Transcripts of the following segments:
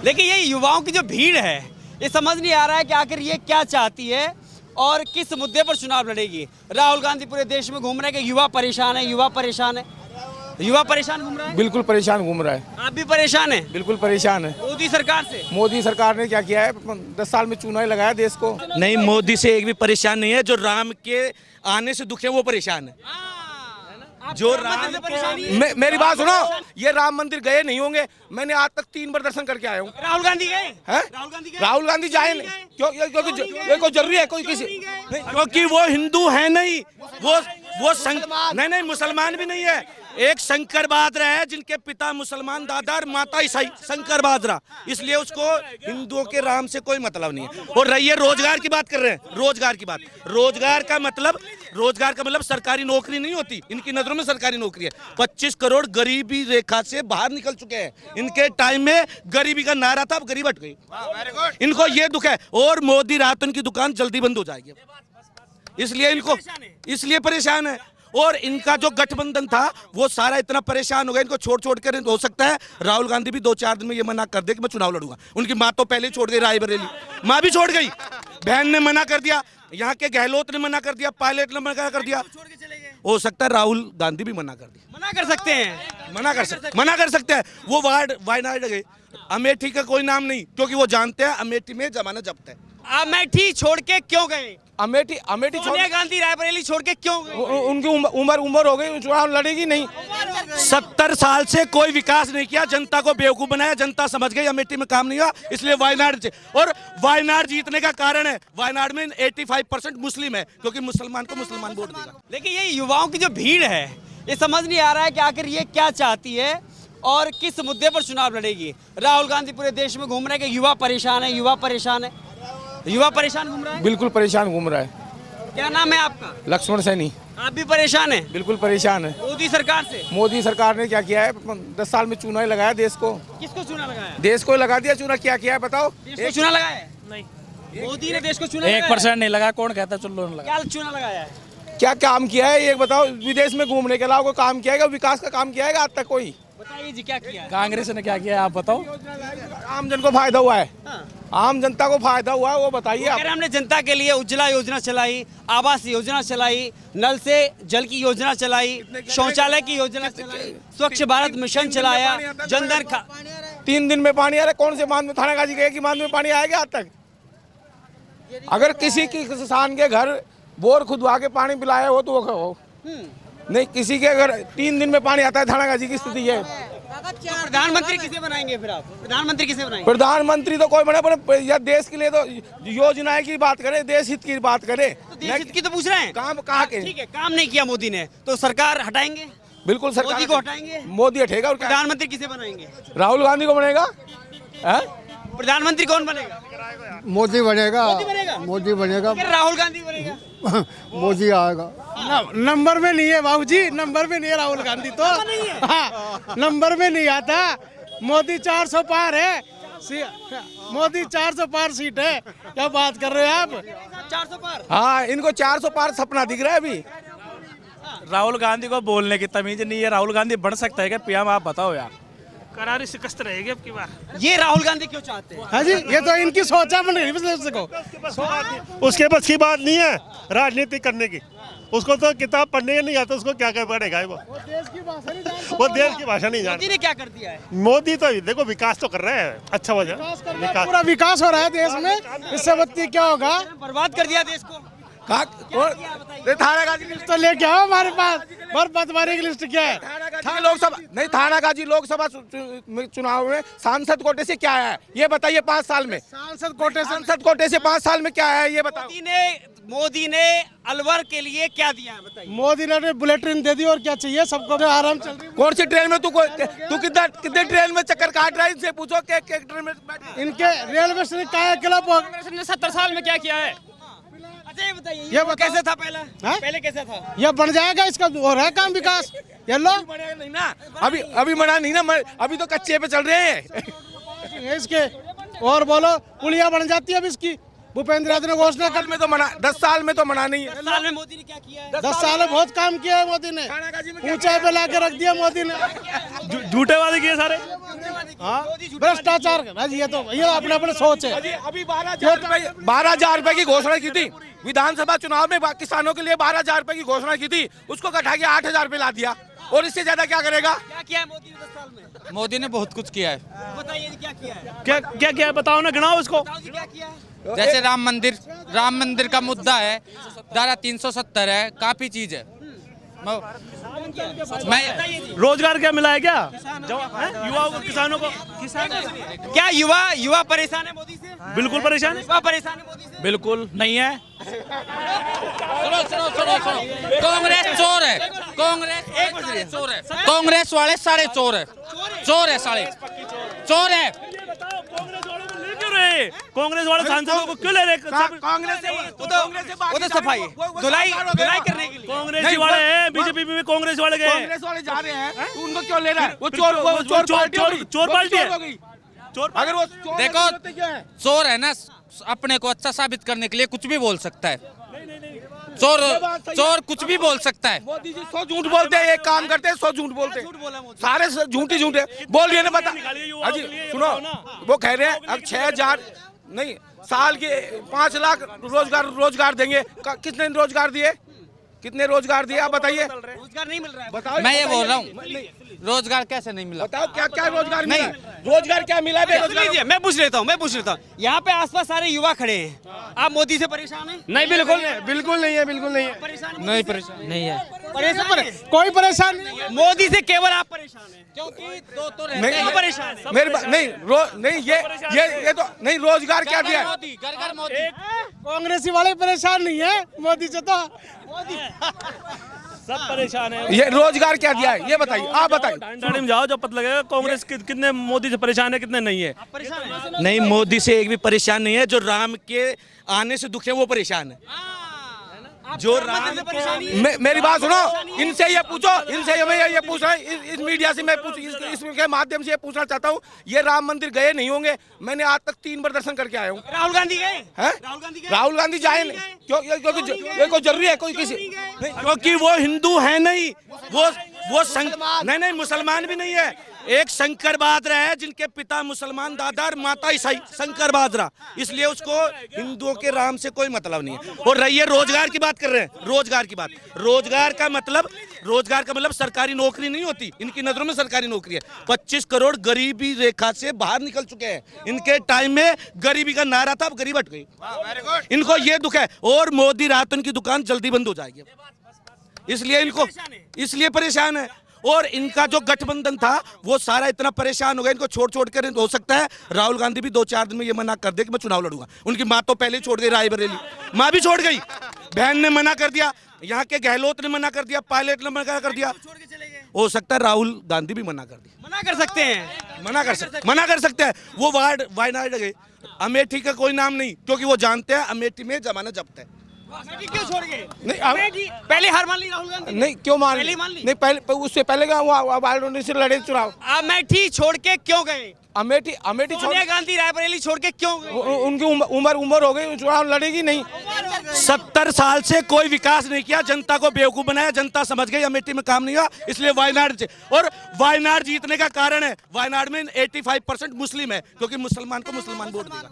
लेकिन ये युवाओं की जो भीड़ है, ये समझ नहीं आ रहा है कि आखिर ये क्या चाहती है और किस मुद्दे पर चुनाव लड़ेगी। राहुल गांधी पूरे देश में घूम रहे हैं कि युवा परेशान है, युवा परेशान है। युवा परेशान घूम रहा है, बिल्कुल परेशान घूम रहा है। आप भी परेशान हैं? बिल्कुल परेशान है। मोदी सरकार से? मोदी सरकार ने क्या किया है, 10 साल में चूना ही लगाया देश को। नहीं, मोदी से एक भी परेशान नहीं है। जो राम के आने से दुख है वो परेशान है। जो राम मेरी बात सुनो, ये राम मंदिर गए नहीं होंगे। मैंने आज तक 3 बार दर्शन करके आया हूँ। राहुल गांधी गए हैं? राहुल गांधी जाए नहीं क्यों? क्योंकि कोई जरूरी है कोई किसी, क्योंकि वो हिंदू है नहीं, वो नहीं मुसलमान भी नहीं है। एक शंकर बहादुर है जिनके पिता मुसलमान, दादा और माता ईसाई, शंकर बहादुर। इसलिए उसको हिंदुओं के राम से कोई मतलब नहीं है। और रही है रोजगार की बात कर रहे हैं, रोजगार की बात। रोजगार का मतलब सरकारी नौकरी नहीं होती। इनकी नजरों में सरकारी नौकरी है। 25 करोड़ गरीबी रेखा से बाहर निकल चुके हैं। इनके टाइम में गरीबी का नारा था, अब गरीब हट गई। इनको ये दुख है। और मोदी रातन की दुकान जल्दी बंद हो जाएगी, इसलिए परेशान है। और इनका जो गठबंधन था वो सारा इतना परेशान हो गया, इनको छोड़ कर हो सकता है राहुल गांधी भी 2-4 दिन में ये मना कर दे कि मैं चुनाव लड़ूंगा। उनकी माँ तो पहले ही छोड़ गई, रायबरेली माँ भी छोड़ गई, बहन ने मना कर दिया, यहाँ के गहलोत ने मना कर दिया, पायलट ने मना कर दिया। हो सकता है राहुल गांधी भी मना कर दिया। मना कर सकते हैं, मना कर सकते हैं। वो वायनाड गए, अमेठी का कोई नाम नहीं, क्योंकि वो जानते हैं अमेठी में जमाना जब्त है। अमेठी छोड़ के क्यों गए? अमेठी सोनिया गांधी रायबरेली छोड़ के क्यों गए? उनकी उम्र हो गई, चुनाव लड़ेगी नहीं। 70 साल से कोई विकास नहीं किया, जनता को बेवकूफ बनाया, जनता समझ गई अमेठी में काम नहीं हुआ, इसलिए वायनाड से। और वायनाड जीतने का कारण है, वायनाड में 85% मुस्लिम है, क्योंकि मुसलमान को मुसलमान वोट देगा। लेकिन ये युवाओं की जो भीड़ है, ये समझ नहीं आ रहा है कि आखिर ये क्या चाहती है और किस मुद्दे पर चुनाव लड़ेगी। राहुल गांधी पूरे देश में घूम रहे हैं कि युवा परेशान है, युवा परेशान है। युवा परेशान घूम रहा है, बिल्कुल परेशान घूम रहा है। क्या नाम है आपका? लक्ष्मण सैनी। आप भी परेशान हैं? बिल्कुल परेशान है। मोदी सरकार से? मोदी सरकार ने क्या किया है, 10 साल में चूना ही लगाया देश को। किसको चूना लगाया? देश को लगा दिया चूना। क्या किया है बताओ? देश को चूना लगाया है? नहीं, मोदी ने देश को चूना 1% नहीं लगा। कौन कहता चुल्लू ने लगा? क्या चूना लगाया है? क्या काम किया है ये बताओ? विदेश में घूमने के अलावा कोई काम किया है? विकास का काम किया है आज तक कोई? बताइए जी, क्या किया है? कांग्रेस ने क्या किया है आप बताओ? आम जन को फायदा हुआ है। हाँ। आम जनता को फायदा हुआ है, वो बताइए आप। हमने जनता के लिए उज्ज्वला योजना चलाई, आवास योजना चलाई, नल से जल की योजना चलाई, शौचालय की योजना चलाई, स्वच्छ भारत मिशन चलाया, जनधन 3 दिन में पानी आ रहा है। कौन से बांध में, थानागाजी गए कि बांध में पानी आएगा आज तक? अगर किसी किसान के घर बोर खुदवा के पानी पिलाया हो तो वो नहीं, किसी के अगर 3 दिन में पानी आता है, थानागाजी की स्थिति है। प्रधानमंत्री किसे बनाएंगे फिर आप? प्रधानमंत्री किसे बनाएंगे? प्रधानमंत्री तो कोई बने, पर या देश के लिए तो योजनाएं की बात करें, देश हित की बात करें। तो देश हित की तो पूछ रहे हैं। काम कहाँ के? ठीक है, काम नहीं किया मोदी ने तो सरकार हटाएंगे? बिल्कुल सरकार मोदी को हटाएंगे? मोदी हटेगा। और प्रधानमंत्री किसे बनाएंगे? राहुल गांधी को बनेगा। प्रधानमंत्री कौन बनेगा? मोदी बनेगा। मोदी बनेगा? मोदी बनेगा। राहुल गांधी बनेगा? मोदी आएगा। नंबर में नहीं है बाबूजी, नंबर में नहीं है राहुल गांधी तो। हाँ, नंबर में नहीं आता। मोदी 400 पार है, मोदी 400 पार सीट है। क्या बात कर रहे हो आप? 400 पार? हाँ, इनको 400 पार सपना दिख रहा है अभी। राहुल गांधी को बोलने की तमीज नहीं है। राहुल गांधी बढ़ सकता है क्या पीएम? आप बताओ यार। करारी शिकस्त रहेगी अब की बार। ये राहुल गांधी क्यों चाहते हैं? हाँ जी, ये तो इनकी सोचा बन रही है को। उसके बस की बात नहीं है राजनीति करने की। उसको तो किताब पढ़ने नहीं आता, उसको क्या क्या पढ़ेगा वो देश की भाषा नहीं जानता। मोदी ने क्या कर दिया है? मोदी तो देखो विकास तो कर रहे हैं, अच्छा वजह पूरा विकास हो रहा है देश में। इससे बत्ती क्या होगा? बर्बाद कर दिया देश को। थानागाजी लिस्ट तो लेके आओ हमारे पास। बर्बादी की लिस्ट क्या है? लोकसभा नहीं, थानागाजी लोकसभा चुनाव में सांसद कोटे से क्या है ये बताइए? 5 साल में सांसद कोटे से 5 साल में क्या है ये बताओ? मोदी ने अलवर के लिए क्या दिया है बताइए? मोदी ने बुलेट ट्रेन दे दी, और क्या चाहिए? सबको आराम चल रही है। कौन सी ट्रेन में तू कितने ट्रेन में चक्कर काट रहा है? इनसे पूछो कि ट्रेन में इनके रेलवे स्टेशन का क्लब 70 साल में क्या किया है? अच्छा ये बताइए, ये कैसे था पहले? पहले कैसे था? ये बन जाएगा, इसका हो रहा है काम विकास। ये लो नहीं ना, अभी बना नहीं ना, अभी तो कच्चे पे चल रहे हैं इसके। और बोलो, पुलिया बन जाती है अब इसकी। भूपेंद्र यादव ने घोषणा कर में तो मना, 10 साल में तो मना नहीं है। 10 साल में मोदी ने क्या किया है? 10 साल में बहुत काम किया है मोदी ने। ऊंचाई पे लाके रख दिया मोदी ने। झूठे वादे किए सारे। हाँ भ्रष्टाचार कर रहा है जी, ये तो अपने अपने सोच है। अभी 12,000 रुपए की घोषणा की थी विधानसभा चुनाव में, किसानों के लिए 12,000 रुपए की घोषणा की थी, उसको घटा के 8,000 रुपए ला दिया, और इससे ज्यादा क्या करेगा? क्या किया है मोदी ने 10 साल में? मोदी ने बहुत कुछ किया है। बताइए जी, क्या किया है? क्या क्या क्या बताओ ना, गिनाओ उसको। बताओ जी, क्या किया है? जैसे राम मंदिर का मुद्दा है, धारा 370 है, काफी चीज है। मैं रोजगार क्या मिला है क्या युवाओं को, किसानों को? क्या युवा परेशान है मोदी से? बिल्कुल परेशान है। युवा परेशान है मोदी से? बिल्कुल नहीं है। सुनो कांग्रेस चोर है, कांग्रेस चोर है, कांग्रेस वाले सारे चोर है, चोर है सारे, चोर है। कांग्रेस वाले सांसदों को क्यों ले रहे? कांग्रेस से वो तो सफाई धुलाई करने के लिए कांग्रेस वाले हैं, बीजेपी में कांग्रेस वाले गए। कांग्रेस वाले जा रहे हैं, तो उनको क्यों ले रहा है? वो चोर पार्टी है। अगर वो चोर देखो है, तो क्या है? चोर है ना, अपने को अच्छा साबित करने के लिए कुछ भी बोल सकता है। चोर कुछ भी बोल सकता है। मोदी जी 100 झूठ बोलते हैं, एक काम करते हैं 100 झूठ बोलते हैं, सारे झूठ ही झूठ है। बोल रही है ना, बता अजी सुनो, वो कह रहे हैं अब 6,000 नहीं, साल के 5 लाख रोजगार देंगे। कितने रोजगार दिए? कितने रोजगार दिए आप बताइए? रोजगार नहीं मिल रहा है। बताओ, मैं ये बोल रहा हूँ, रोजगार कैसे नहीं मिला? बताओ क्या क्या रोजगार मिला? रोजगार क्या मिला? लीजिए, मैं पूछ लेता हूँ। यहाँ पे आसपास सारे युवा खड़े हैं, आप मोदी से परेशान हैं? नहीं, बिल्कुल नहीं है, बिल्कुल नहीं है। परेशान नहीं परेशान नहीं है, कोई परेशान नहीं है। मोदी से केवल आप परेशान हैं, क्योंकि दो तो नहीं परेशान है। नहीं ये तो नहीं, रोजगार क्या दिया है? मोदी घर घर मोदी। कांग्रेसी वाले परेशान नहीं है मोदी से, तो सब परेशान है। ये रोजगार क्या दिया है? ये बताइए, आप बताइए। डांडी में जाओ, जो पता लगेगा कांग्रेस कितने मोदी से परेशान है, कितने नहीं है। परेशान है? नहीं, मोदी से एक भी परेशान नहीं है। जो राम के आने से दुख है वो परेशान है। जो राम मेरी बात सुनो, इनसे ये पूछो, इनसे मैं ये पूछ रहा हूँ, इस मीडिया से मैं इसके माध्यम से ये पूछना चाहता हूँ, ये राम मंदिर गए नहीं होंगे? मैंने आज तक 3 बार दर्शन करके आया हूँ। राहुल गांधी गए? हैं? राहुल गांधी जाए नहीं क्योंकि ये कोई जरूरी है? कोई किसी क्योंकि वो हिंदू है नहीं, वो नहीं मुसलमान भी नहीं है। एक शंकर बहादुर है जिनके पिता मुसलमान, दादा और माता ईसाई, शंकर बहादुर, इसलिए उसको हिंदुओं के राम से कोई मतलब नहीं है। और रही है रोजगार की बात कर रहे हैं, रोजगार की बात, रोजगार का मतलब सरकारी नौकरी नहीं होती। इनकी नजरों में सरकारी नौकरी है। 25 करोड़ गरीबी रेखा से बाहर निकल चुके हैं। इनके टाइम में गरीबी का नारा था, अब गरीब हट गई। इनको ये दुख है। और मोदी रातन की दुकान जल्दी बंद हो जाएगी, इसलिए परेशान है। और इनका जो गठबंधन था वो सारा इतना परेशान हो गया, इनको छोड़ कर हो सकता है राहुल गांधी भी 2-4 दिन में ये मना कर दे कि मैं चुनाव लड़ूंगा। उनकी माँ तो पहले ही छोड़ गई, रायबरेली माँ भी छोड़ गई, बहन ने मना कर दिया, यहाँ के गहलोत ने मना कर दिया, पायलट ने मना कर दिया। हो सकता है राहुल गांधी भी मना कर दिया। मना कर सकते हैं, मना कर सकते हैं। वो वायनाड गए, अमेठी का कोई नाम नहीं, क्योंकि वो जानते हैं अमेठी में जमाना जब्त है। क्यों छोड़ गए? नहीं, पहले हार मान ली राहुल गांधी? नहीं, क्यों मान पहले मान ली? नहीं, पहले उससे पहले वो से लड़े चुनाव। अमेठी छोड़ के क्यों गए? अमेठी सोनिया गांधी रायबरेली छोड़ के क्यों गए? उनकी उम्र हो गई, चुनाव लड़ेगी नहीं। 70 साल से कोई विकास नहीं किया, जनता को बेवकूफ बनाया, जनता समझ गई अमेठी में काम नहीं हुआ, इसलिए वायनाड से। और वायनाड जीतने का कारण है, वायनाड में 85% मुस्लिम है, क्योंकि मुसलमान को मुसलमान वोट देगा,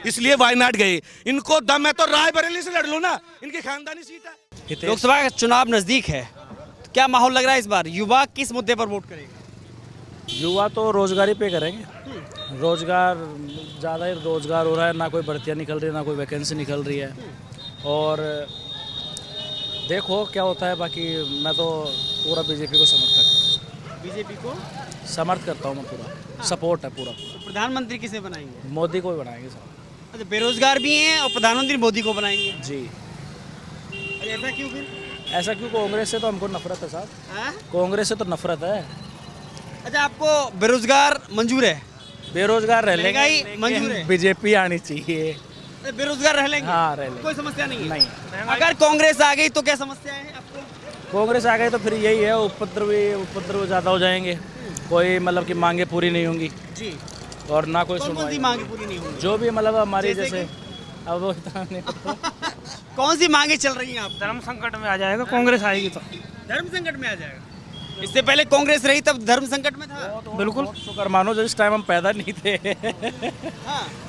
इसलिए वायनाड गए। इनको दम है तो रायबरेली से लड़ लो ना, इनकी खानदानी सीट है। लोकसभा का चुनाव नजदीक है, क्या माहौल लग रहा है इस बार? युवा किस मुद्दे पर वोट करेगा? युवा तो रोजगारी पे करेंगे। रोजगार ज़्यादा ही रोजगार हो रहा है, ना कोई भर्तियाँ निकल रही है, ना कोई वैकेंसी निकल रही है। और देखो क्या होता है। बाकी मैं तो पूरा बीजेपी को समर्थक, बीजेपी को समर्थ करता हूँ मैं, पूरा सपोर्ट है पूरा। प्रधानमंत्री किसे बनाएंगे? मोदी को ही बनाएंगे सर। अच्छा, बेरोजगार भी हैं और प्रधानमंत्री मोदी को बनाएंगे जी। अरे ऐसा क्यों फिर? ऐसा क्यों? कांग्रेस से तो हमको नफरत है साहब, हाँ? कांग्रेस से तो नफरत है। अच्छा, आपको बेरोजगार मंजूर है? बेरोजगार रह लेंगे, महंगाई मंजूर है? बीजेपी आनी चाहिए। बेरोजगार रह लेंगे? हाँ, रह लेंगे, कोई समस्या नहीं है? नहीं। अगर कांग्रेस आ गई तो क्या समस्या है आपको? कांग्रेस आ गई तो फिर यही है, उपद्रव ज़्यादा हो जाएंगे, कोई मतलब कि मांगे पूरी नहीं होंगी जी। और ना कोई कौन सी सुनवाई। मांगे पूरी नहीं होंगी? जो भी मतलब हमारी जैसे जैसे अब वो इतना नहीं पता। कौन सी मांगे चल रही हैं आप? धर्म संकट में आ जाएगा कांग्रेस आएगी तो। धर्म संकट में आ जाएगा। इससे पहले कांग्रेस रही तब धर्म संकट में था। बिल्कुल शुक्र मानो जिस टाइम हम पैदा नहीं थे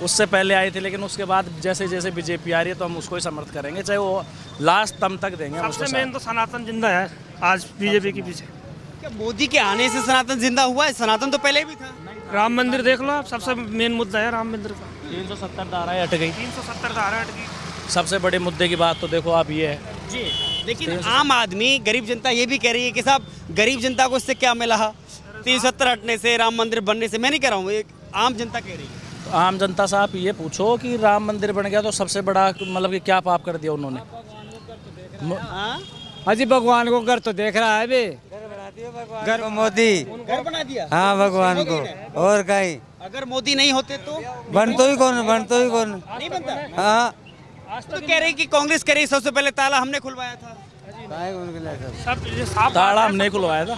उससे पहले आए थे, लेकिन उसके बाद जैसे जैसे बीजेपी आ रही है तो हम उसको ही समर्थ करेंगे, चाहे वो लास्ट दम तक देंगे। सबसे मेन तो सनातन जिंदा है आज बीजेपी के पीछे। क्या मोदी के आने से सनातन जिंदा हुआ है? सनातन तो पहले भी था। राम मंदिर देख लो आप, सबसे मेन मुद्दा है राम मंदिर का। 370 धाराएं हट गई। 370 धारा हट गई। सबसे बड़े मुद्दे की बात तो देखो आप ये है जी, लेकिन आम आदमी गरीब जनता ये भी कह रही है कि साहब गरीब जनता को इससे क्या मिला? 370 हटने से, राम मंदिर बनने से। मैं नहीं कह रहा हूँ, एक आम जनता कह रही है। तो आम जनता से आप ये पूछो कि राम मंदिर बन गया तो सबसे बड़ा मतलब कि क्या पाप कर दिया उन्होंने? अजी भगवान को घर तो देख रहा है अभी। घर मोदी घर बना दिया। हाँ भगवान को, और कहीं अगर मोदी नहीं होते तो बनतो ही कौन नहीं बनता। हाँ तो कह रही कि कांग्रेस कह रही सबसे पहले ताला हमने खुलवाया था। सब ये साफ ताला हमने खुलवाया था।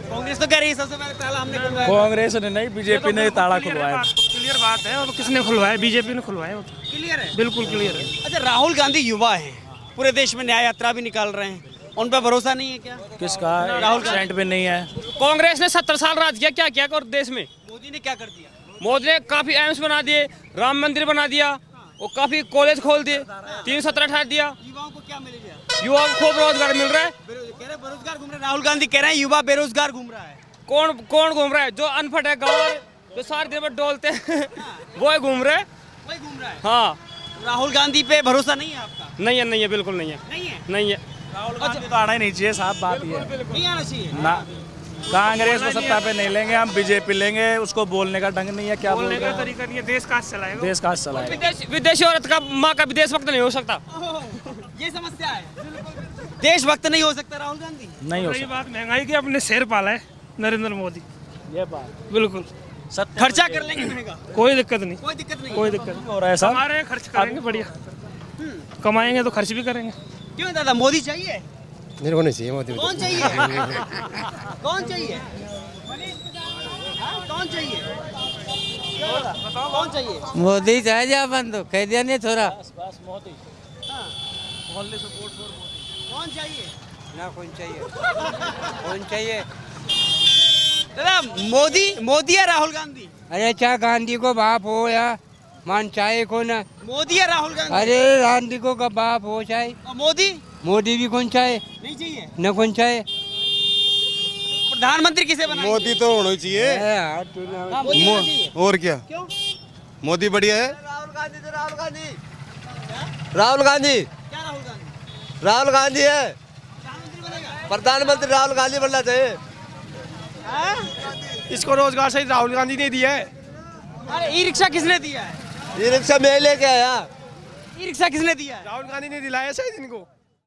कांग्रेस तो कह रही है सबसे पहले ताला हमने खुलवाया। कांग्रेस ने नहीं, बीजेपी ने ताला खुलवाया। क्लियर बात है। और किसने खुलवाया? बीजेपी ने खुलवाया। वो तो क्लियर है, बिल्कुल क्लियर है। अच्छा, राहुल गांधी युवा है, पूरे देश में न्याय यात्रा भी निकाल रहे हैं, उन पर भरोसा नहीं है क्या? किसका? राहुल सेंट भी नहीं है। कांग्रेस ने 70 साल राज किया, क्या किया और देश में? मोदी ने क्या कर दिया? मोदी ने काफी एम्स बना दिए, राम मंदिर बना दिया और काफी कॉलेज खोल दिए, 370 हटा दिया। युवाओं को क्या मिल गया? युवाओं को खूब रोजगार मिल रहा है। कह रहे बेरोजगार घूम रहे। राहुल गांधी कह रहे हैं युवा बेरोजगार घूम रहा है। कौन कौन घूम रहा है? जो अनपढ़ है, गाँव जो सारे दिन में डोलते हैं वो ही घूम रहे हैं। वही घूम रहा है। हाँ, राहुल गांधी पे भरोसा नहीं है आपका? नहीं है, बिल्कुल नहीं है। नहीं है। राहुल गांधी तो आना ही नहीं चाहिए, साफ बात ये है। नहीं आना चाहिए ना, कांग्रेस को सत्ता पे नहीं लेंगे हम, बीजेपी लेंगे। उसको बोलने का ढंग नहीं है, क्या बोलने बोलने का तरीका नहीं है। देश कहाँ से चलाएगा? देश कहाँ से चलाएगा? विदेशी औरत का माँ का विदेश वक्त नहीं हो सकता। ये समस्या है, देशभक्त नहीं हो सकता राहुल गांधी। नहीं हो सही बात, महंगाई के अपने शेर पाला है नरेंद्र मोदी। ये बात बिल्कुल खर्चा कर लेंगे महंगा, कोई दिक्कत नहीं, कोई दिक्कत नहीं। कोई दिक्कत नहीं हो रहा है साहब। हमारे यहाँ खर्च करेंगे बढ़िया, कमाएंगे तो खर्च भी करेंगे। क्यों दादा, मोदी चाहिए? मेरे को नहीं चाहिए मोदी। कौन चाहिए? कौन चाहिए? हाँ, कौन चाहिए? कौन चाहिए? मोदी चाहिए अपन तो कह दिया नहीं थोड़ा। कौन चाहिए? ना कौन चाहिए? कौन चाहिए? दादा, मोदी या राहुल गांधी? अरे क्या गांधी को बाप हो या मान चाहे को ना। मोदी या राहुल गांधी? अरे गांधी को का बाप हो चाहे, और मोदी मोदी भी कौन चाहे नहीं चाहिए? न कौन चाहे। प्रधानमंत्री किसे बनाएंगे? मोदी तो होना चाहिए। हाँ, मोदी होना चाहिए। और क्या, क्यों? मोदी बढ़िया है। राहुल गांधी तो राहुल गांधी। राहुल गांधी, क्या राहुल गांधी? राहुल गांधी है प्रधानमंत्री बनेगा? प्रधानमंत्री। राहुल गांधी बनना चाहिए। इसको रोजगार सही राहुल गांधी ने दिया है। अरे ई रिक्शा किसने दिया है? ये रिक्शा मैं लेके आया। ई रिक्शा किसने दिया है? राहुल गांधी ने दिलाया शायद इनको।